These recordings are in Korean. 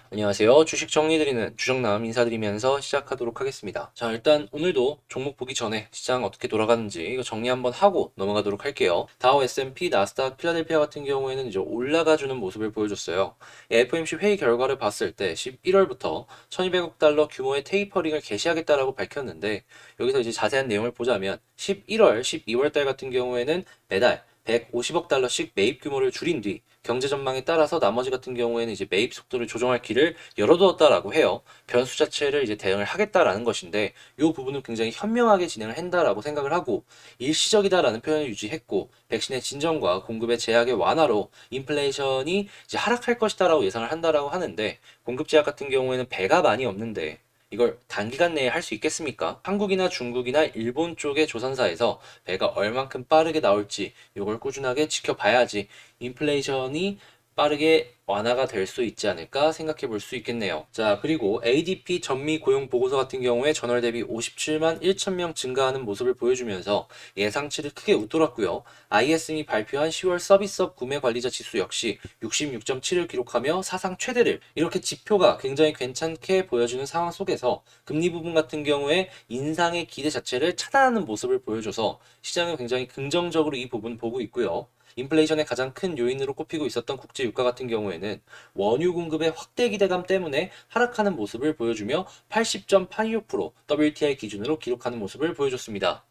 안녕하세요. 주식 정리드리는 주정남 인사드리면서 시작하도록 하겠습니다. 자, 일단 오늘도 종목 보기 전에 시장 어떻게 돌아가는지 이거 정리 한번 하고 넘어가도록 할게요. 다우, S&P, 나스닥, 필라델피아 같은 경우에는 이제 올라가주는 모습을 보여줬어요. FOMC 회의 결과를 봤을 때 11월부터 1200억 달러 규모의 테이퍼링을 개시하겠다라고 밝혔는데, 여기서 이제 자세한 내용을 보자면 11월, 12월 달 같은 경우에는 매달 150억 달러씩 매입 규모를 줄인 뒤 경제 전망에 따라서 나머지 같은 경우에는 이제 매입 속도를 조정할 길을 열어두었다라고 해요. 변수 자체를 이제 대응을 하겠다라는 것인데, 이 부분은 굉장히 현명하게 진행을 한다라고 생각을 하고, 일시적이다라는 표현을 유지했고, 백신의 진정과 공급의 제약의 완화로 인플레이션이 이제 하락할 것이다라고 예상을 한다라고 하는데, 공급 제약 같은 경우에는 배가 많이 없는데 이걸 단기간 내에 할 수 있겠습니까? 한국이나 중국이나 일본 쪽의 조선사에서 배가 얼만큼 빠르게 나올지 이걸 꾸준하게 지켜봐야지 인플레이션이 빠르게 완화가 될 수 있지 않을까 생각해 볼 수 있겠네요. 자, 그리고 ADP 전미 고용 보고서 같은 경우에 전월 대비 57만 1천 명 증가하는 모습을 보여주면서 예상치를 크게 웃돌았고요. ISM이 발표한 10월 서비스업 구매 관리자 지수 역시 66.7을 기록하며 사상 최대를, 이렇게 지표가 굉장히 괜찮게 보여주는 상황 속에서 금리 부분 같은 경우에 인상의 기대 자체를 차단하는 모습을 보여줘서 시장은 굉장히 긍정적으로 이 부분 보고 있고요. 인플레이션의 가장 큰 요인으로 꼽히고 있었던 국제 유가 같은 경우에는 원유 공급의 확대 기대감 때문에 하락하는 모습을 보여주며 80.86% WTI 기준으로 기록하는 모습을 보여줬습니다.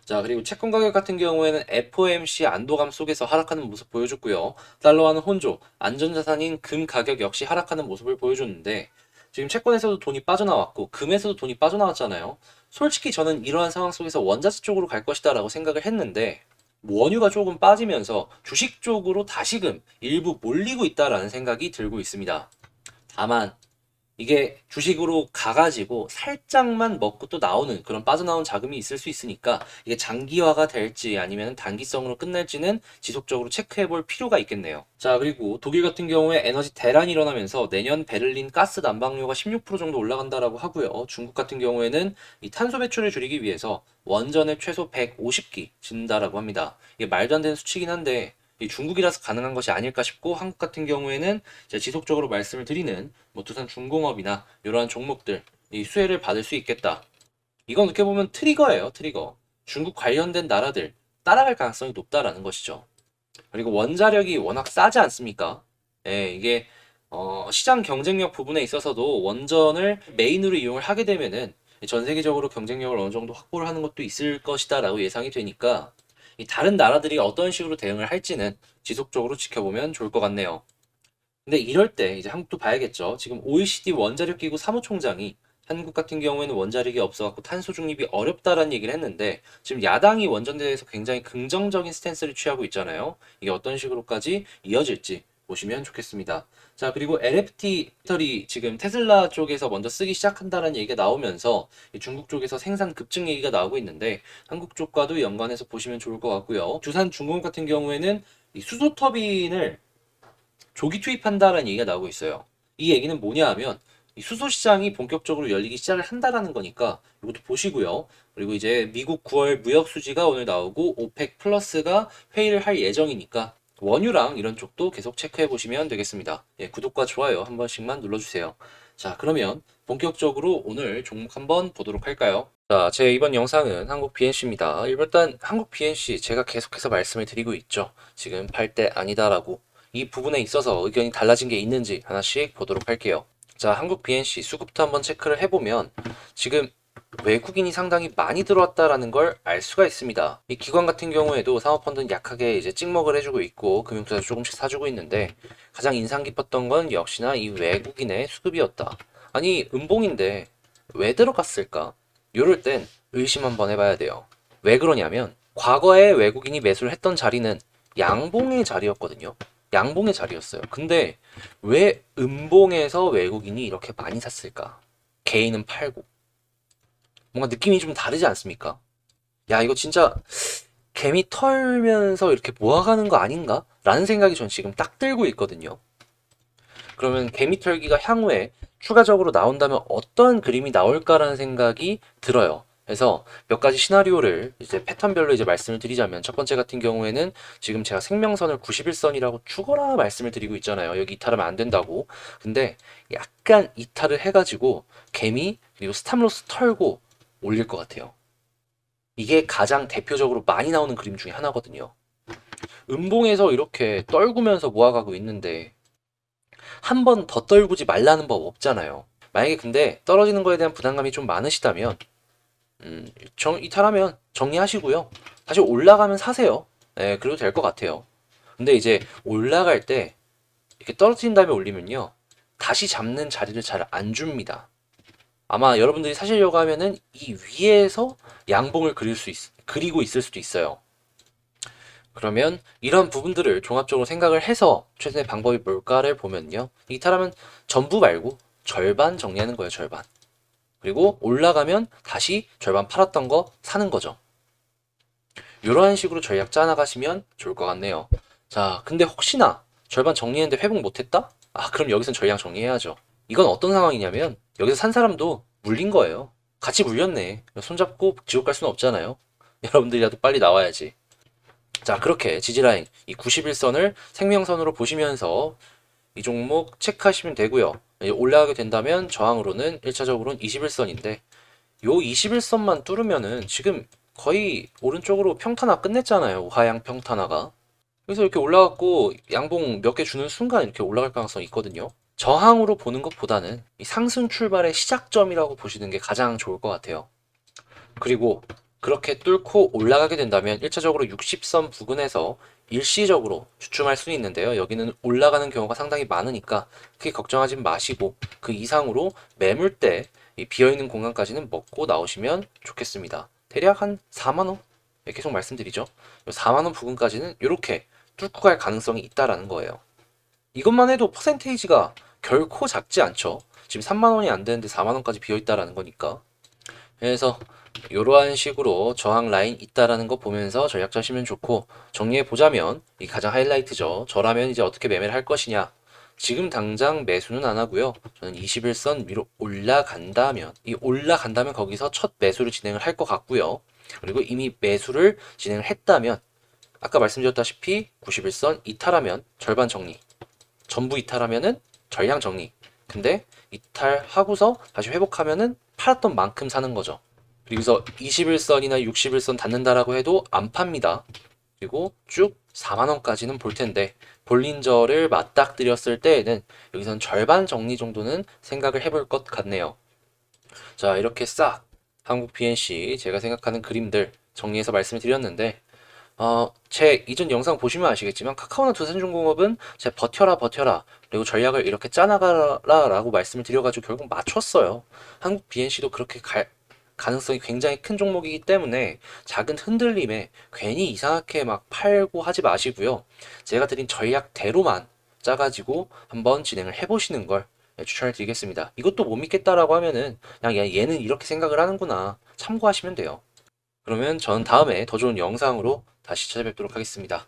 자, 그리고 채권 가격 같은 경우에는 FOMC 안도감 속에서 하락하는 모습 보여줬고요. 달러와는 혼조, 안전자산인 금 가격 역시 하락하는 모습을 보여줬는데, 지금 채권에서도 돈이 빠져나왔고 금에서도 돈이 빠져나왔잖아요. 솔직히 저는 이러한 상황 속에서 원자재 쪽으로 갈 것이다라고 생각을 했는데, 원유가 조금 빠지면서 주식 쪽으로 다시금 일부 몰리고 있다라는 생각이 들고 있습니다. 다만 이게 주식으로 가가지고 살짝만 먹고 또 나오는 그런 빠져나온 자금이 있을 수 있으니까, 이게 장기화가 될지 아니면 단기성으로 끝날지는 지속적으로 체크해 볼 필요가 있겠네요. 자, 그리고 독일 같은 경우에 에너지 대란이 일어나면서 내년 베를린 가스 난방료가 16% 정도 올라간다라고 하고요. 중국 같은 경우에는 이 탄소 배출을 줄이기 위해서 원전을 최소 150기 짓는다라고 합니다. 이게 말도 안 되는 수치긴 한데 이 중국이라서 가능한 것이 아닐까 싶고, 한국 같은 경우에는 제가 지속적으로 말씀을 드리는 뭐 두산 중공업이나 이러한 종목들 이 수혜를 받을 수 있겠다. 이건 어떻게 보면 트리거예요, 트리거. 중국 관련된 나라들 따라갈 가능성이 높다라는 것이죠. 그리고 원자력이 워낙 싸지 않습니까? 예, 이게 시장 경쟁력 부분에 있어서도 원전을 메인으로 이용을 하게 되면은 전 세계적으로 경쟁력을 어느 정도 확보를 하는 것도 있을 것이다라고 예상이 되니까, 이 다른 나라들이 어떤 식으로 대응을 할지는 지속적으로 지켜보면 좋을 것 같네요. 근데 이럴 때 이제 한국도 봐야겠죠. 지금 OECD 원자력기구 사무총장이 한국 같은 경우에는 원자력이 없어갖고 탄소 중립이 어렵다라는 얘기를 했는데, 지금 야당이 원전에 대해서 굉장히 긍정적인 스탠스를 취하고 있잖아요. 이게 어떤 식으로까지 이어질지 보시면 좋겠습니다. 자, 그리고 LFT 배터리 지금 테슬라 쪽에서 먼저 쓰기 시작한다는 얘기가 나오면서 중국 쪽에서 생산 급증 얘기가 나오고 있는데, 한국 쪽과도 연관해서 보시면 좋을 것 같고요. 두산중공업 같은 경우에는 이 수소 터빈을 조기 투입한다라는 얘기가 나오고 있어요. 이 얘기는 뭐냐 하면 이 수소 시장이 본격적으로 열리기 시작을 한다라는 거니까 이것도 보시고요. 그리고 이제 미국 9월 무역 수지가 오늘 나오고 오펙 플러스가 회의를 할 예정이니까 원유랑 이런 쪽도 계속 체크해 보시면 되겠습니다. 예, 구독과 좋아요 한 번씩만 눌러주세요. 자, 그러면 본격적으로 오늘 종목 한번 보도록 할까요? 자, 제 이번 영상은 한국 BNC입니다. 일단 한국 BNC 제가 계속해서 말씀을 드리고 있죠. 지금 팔 때 아니다라고. 이 부분에 있어서 의견이 달라진 게 있는지 하나씩 보도록 할게요. 자, 한국 BNC 수급부터 한번 체크를 해보면 지금 외국인이 상당히 많이 들어왔다라는 걸 알 수가 있습니다. 이 기관 같은 경우에도 사모펀드는 약하게 이제 찍먹을 해주고 있고 금융투자 조금씩 사주고 있는데, 가장 인상 깊었던 건 역시나 이 외국인의 수급이었다. 아니, 음봉인데 왜 들어갔을까? 이럴 땐 의심 한번 해봐야 돼요. 왜 그러냐면 과거에 외국인이 매수를 했던 자리는 양봉의 자리였거든요. 양봉의 자리였어요. 근데 왜 음봉에서 외국인이 이렇게 많이 샀을까? 개인은 팔고. 뭔가 느낌이 좀 다르지 않습니까? 야, 이거 진짜 개미 털면서 이렇게 모아가는 거 아닌가? 라는 생각이 전 지금 딱 들고 있거든요. 그러면 개미 털기가 향후에 추가적으로 나온다면 어떤 그림이 나올까라는 생각이 들어요. 그래서 몇 가지 시나리오를 이제 패턴별로 이제 말씀을 드리자면, 첫 번째 같은 경우에는 지금 제가 생명선을 91선이라고 죽어라 말씀을 드리고 있잖아요. 여기 이탈하면 안 된다고. 근데 약간 이탈을 해가지고 개미 그리고 스탑로스 털고 올릴 것 같아요. 이게 가장 대표적으로 많이 나오는 그림 중에 하나거든요. 음봉에서 이렇게 떨구면서 모아가고 있는데 한 번 더 떨구지 말라는 법 없잖아요. 만약에 근데 떨어지는 거에 대한 부담감이 좀 많으시다면 이탈하면 정리하시고요. 다시 올라가면 사세요. 네, 그래도 될 것 같아요. 근데 이제 올라갈 때 이렇게 떨어뜨린 다음에 올리면요, 다시 잡는 자리를 잘 안 줍니다. 아마 여러분들이 사시려고 하면은 이 위에서 양봉을 그리고 있을 수도 있어요. 그러면 이런 부분들을 종합적으로 생각을 해서 최선의 방법이 뭘까를 보면요, 이탈하면 전부 말고 절반 정리하는 거예요. 절반. 그리고 올라가면 다시 절반 팔았던 거 사는 거죠. 이런 식으로 전략 짜나가시면 좋을 것 같네요. 자, 근데 혹시나 절반 정리했는데 회복 못했다? 아, 그럼 여기선 전략 정리해야죠. 이건 어떤 상황이냐면 여기서 산 사람도 물린 거예요. 같이 물렸네. 손잡고 지옥 갈 수는 없잖아요. 여러분들이라도 빨리 나와야지. 자, 그렇게 지지라인 이 91선을 생명선으로 보시면서 이 종목 체크하시면 되고요. 올라가게 된다면 저항으로는 1차적으로는 21선인데 요 21선만 뚫으면은 지금 거의 오른쪽으로 평탄화 끝냈잖아요. 우하양 평탄화가. 그래서 이렇게 올라갔고 양봉 몇 개 주는 순간 이렇게 올라갈 가능성이 있거든요. 저항으로 보는 것보다는 이 상승 출발의 시작점이라고 보시는 게 가장 좋을 것 같아요. 그리고 그렇게 뚫고 올라가게 된다면 1차적으로 60선 부근에서 일시적으로 주춤할 수는 있는데요. 여기는 올라가는 경우가 상당히 많으니까 크게 걱정하지 마시고 그 이상으로 매물대 이 비어있는 공간까지는 먹고 나오시면 좋겠습니다. 대략 한 4만원? 계속 말씀드리죠. 4만원 부근까지는 이렇게 뚫고 갈 가능성이 있다라는 거예요. 이것만 해도 퍼센테이지가 결코 작지 않죠. 지금 3만원이 안 되는데 4만원까지 비어있다라는 거니까. 그래서 이러한 식으로 저항 라인 있다라는 거 보면서 전략 짜시면 좋고, 정리해 보자면 이 가장 하이라이트죠. 저라면 이제 어떻게 매매를 할 것이냐. 지금 당장 매수는 안 하고요. 저는 21선 위로 올라간다면 거기서 첫 매수를 진행을 할 것 같고요. 그리고 이미 매수를 진행을 했다면 아까 말씀드렸다시피 91선 이탈하면 절반 정리, 전부 이탈하면은 전량 정리. 근데 이탈하고서 다시 회복하면은 팔았던 만큼 사는 거죠. 그리고서 21선이나 61선 닿는다라고 해도 안 팝니다. 그리고 쭉 4만원까지는 볼 텐데 볼린저를 맞닥뜨렸을 때에는 여기선 절반 정리 정도는 생각을 해볼 것 같네요. 자, 이렇게 싹 한국 PNC 제가 생각하는 그림들 정리해서 말씀을 드렸는데 제 이전 영상 보시면 아시겠지만 카카오나 두산중공업은 제 버텨라 그리고 전략을 이렇게 짜나가라 라고 말씀을 드려가지고 결국 맞췄어요. 한국 BNC도 그렇게 가능성이 굉장히 큰 종목이기 때문에 작은 흔들림에 괜히 이상하게 막 팔고 하지 마시고요. 제가 드린 전략대로만 짜가지고 한번 진행을 해보시는 걸 추천을 드리겠습니다. 이것도 못 믿겠다라고 하면은 그냥 얘는 이렇게 생각을 하는구나 참고하시면 돼요. 그러면 전 다음에 더 좋은 영상으로 다시 찾아뵙도록 하겠습니다.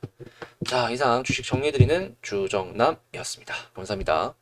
자, 이상 주식 정리해드리는 주정남이었습니다. 감사합니다.